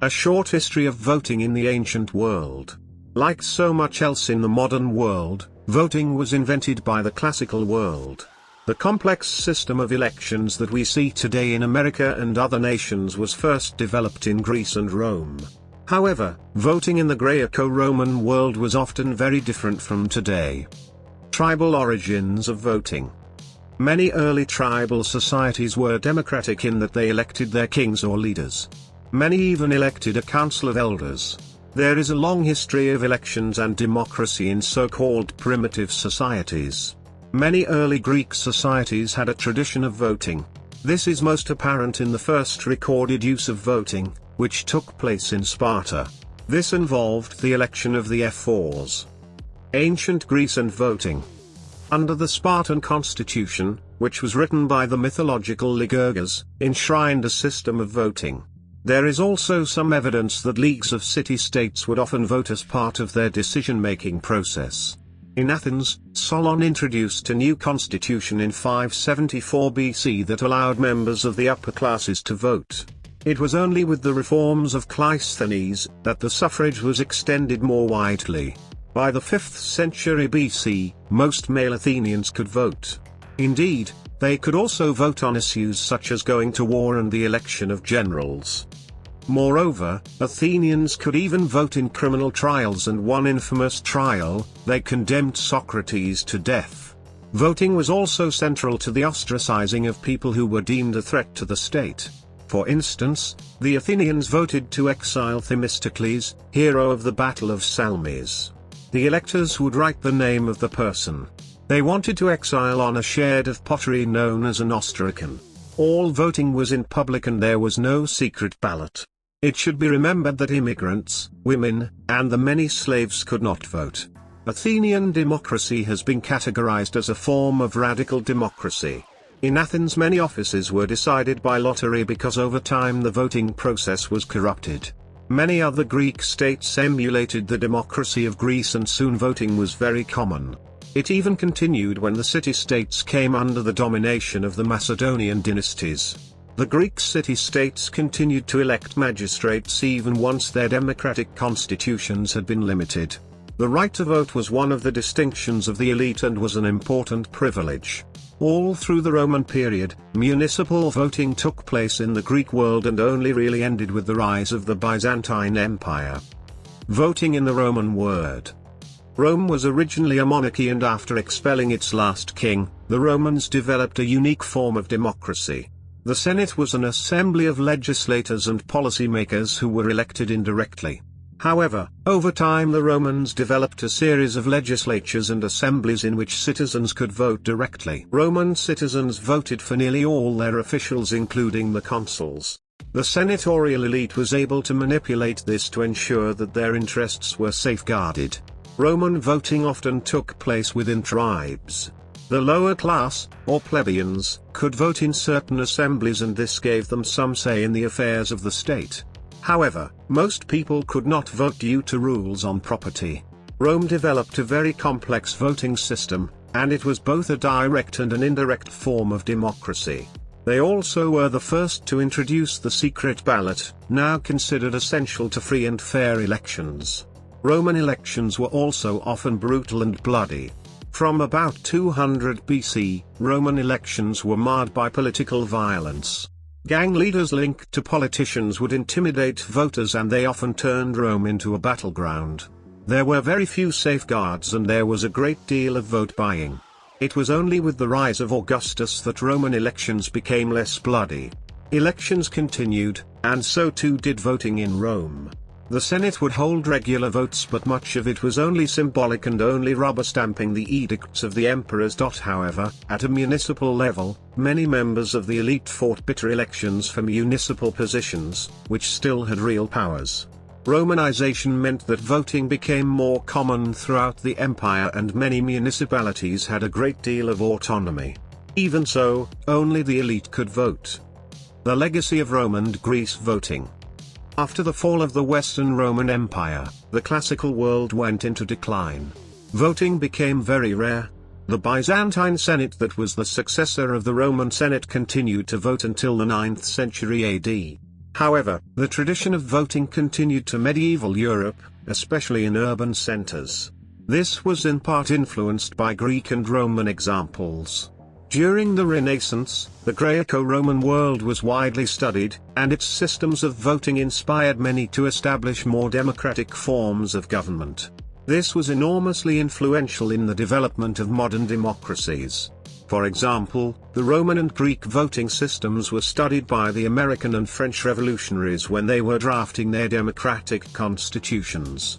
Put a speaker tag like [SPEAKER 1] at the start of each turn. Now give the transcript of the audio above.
[SPEAKER 1] A short history of voting in the ancient world. Like so much else in the modern world, voting was invented by the classical world. The complex system of elections that we see today in America and other nations was first developed in Greece and Rome. However, voting in the Greco-Roman world was often very different from today. Tribal origins of voting. Many early tribal societies were democratic in that they elected their kings or leaders. Many even elected a council of elders. There is a long history of elections and democracy in so-called primitive societies. Many early Greek societies had a tradition of voting. This is most apparent in the first recorded use of voting, which took place in Sparta. This involved the election of the ephors. Ancient Greece and voting. Under the Spartan constitution, which was written by the mythological Lycurgus, enshrined a system of voting. There is also some evidence that leagues of city-states would often vote as part of their decision-making process. In Athens, Solon introduced a new constitution in 574 BC that allowed members of the upper classes to vote. It was only with the reforms of Cleisthenes that the suffrage was extended more widely. By the 5th century BC, most male Athenians could vote. Indeed, they could also vote on issues such as going to war and the election of generals. Moreover, Athenians could even vote in criminal trials, and one infamous trial, they condemned Socrates to death. Voting was also central to the ostracizing of people who were deemed a threat to the state. For instance, the Athenians voted to exile Themistocles, hero of the Battle of Salamis. The electors would write the name of the person they wanted to exile on a sherd of pottery known as an ostracon. All voting was in public and there was no secret ballot. It should be remembered that immigrants, women, and the many slaves could not vote. Athenian democracy has been categorized as a form of radical democracy. In Athens, many offices were decided by lottery because over time the voting process was corrupted. Many other Greek states emulated the democracy of Greece and soon voting was very common. It even continued when the city-states came under the domination of the Macedonian dynasties. The Greek city-states continued to elect magistrates even once their democratic constitutions had been limited. The right to vote was one of the distinctions of the elite and was an important privilege. All through the Roman period, municipal voting took place in the Greek world and only really ended with the rise of the Byzantine Empire. Voting in the Roman world. Rome was originally a monarchy, and after expelling its last king, the Romans developed a unique form of democracy. The Senate was an assembly of legislators and policymakers who were elected indirectly. However, over time the Romans developed a series of legislatures and assemblies in which citizens could vote directly. Roman citizens voted for nearly all their officials, including the consuls. The senatorial elite was able to manipulate this to ensure that their interests were safeguarded. Roman voting often took place within tribes. The lower class, or plebeians, could vote in certain assemblies, and this gave them some say in the affairs of the state. However, most people could not vote due to rules on property. Rome developed a very complex voting system, and it was both a direct and an indirect form of democracy. They also were the first to introduce the secret ballot, now considered essential to free and fair elections. Roman elections were also often brutal and bloody. From about 200 BC, Roman elections were marred by political violence. Gang leaders linked to politicians would intimidate voters, and they often turned Rome into a battleground. There were very few safeguards and there was a great deal of vote buying. It was only with the rise of Augustus that Roman elections became less bloody. Elections continued, and so too did voting in Rome. The Senate would hold regular votes, but much of it was only symbolic and only rubber-stamping the edicts of the emperors. However, at a municipal level, many members of the elite fought bitter elections for municipal positions, which still had real powers. Romanization meant that voting became more common throughout the empire and many municipalities had a great deal of autonomy. Even so, only the elite could vote. The legacy of Rome and Greece voting. After the fall of the Western Roman Empire, the classical world went into decline. Voting became very rare. The Byzantine Senate, that was the successor of the Roman Senate, continued to vote until the 9th century AD. However, the tradition of voting continued to medieval Europe, especially in urban centers. This was in part influenced by Greek and Roman examples. During the Renaissance, the Greco-Roman world was widely studied, and its systems of voting inspired many to establish more democratic forms of government. This was enormously influential in the development of modern democracies. For example, the Roman and Greek voting systems were studied by the American and French revolutionaries when they were drafting their democratic constitutions.